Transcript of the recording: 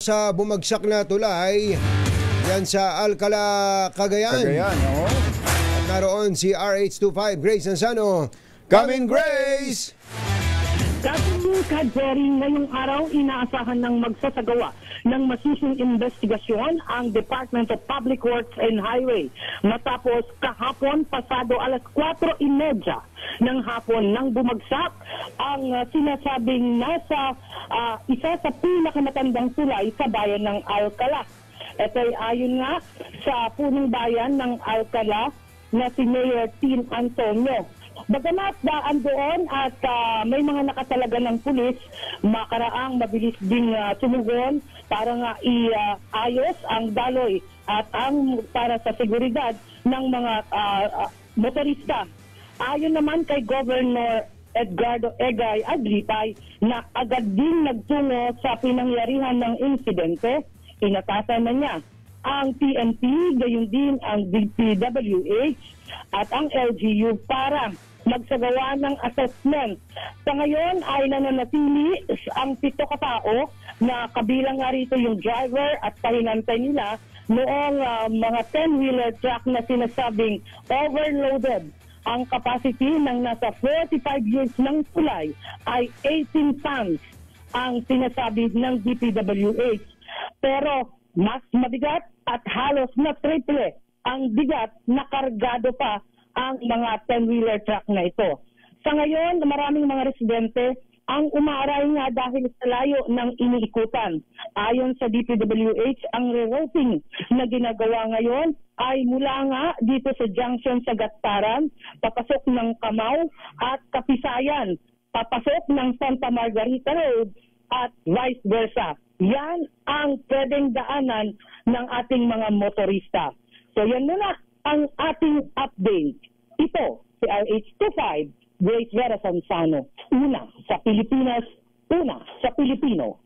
sa bumagsak na tulay yan sa Alcala, Cagayan. Oo. At naroon si RH25 Grace Ansano. Come in, Grace! Jerry, ngayong araw, inaasahan ng magsasagawa ng masusing investigasyon ang Department of Public Works and Highway matapos kahapon pasado alas 4:30 ng hapon nang bumagsak ang sinasabing nasa isa sa pinakamatandang tulay sa bayan ng Alcala. Ito ay ayon nga sa punong bayan ng Alcala na si Mayor Tin Antonio. Bagamat daan doon at may mga nakatalaga ng pulis, makaraang mabilis ding tumugon para nga iayos ang daloy at ang para sa seguridad ng mga motorista. Ayon naman kay Governor Edgardo Egay Aglipay na agad din nagtungo sa pinangyarihan ng insidente, inatasan na niya ang PNP, gayon din ang DPWH at ang LGU para magsagawa ng assessment. Sa ngayon ay nananatili ang 7 katao na kabilang nga rito yung driver at pahinantay nila noong mga 10-wheeler truck na sinasabing overloaded. Ang capacity ng nasa 45 years ng tulay ay 18 tons ang sinasabi ng DPWH. Pero mas mabigat at halos na triple ang bigat na kargado pa ang mga 10-wheeler truck na ito. Sa ngayon, maraming mga residente ang umaaray nga dahil sa layo ng iniikutan. Ayon sa DPWH, ang rerouting na ginagawa ngayon ay mula nga dito sa junction sa Gattaran, papasok ng Kamao at Kapisayan, papasok ng Santa Margarita Road at vice versa. Yan ang pwedeng daanan ng ating mga motorista. So yan muna ang ating update. Ito, si RH25, Grace Vera Sansano. Una sa Pilipinas, una sa Pilipino.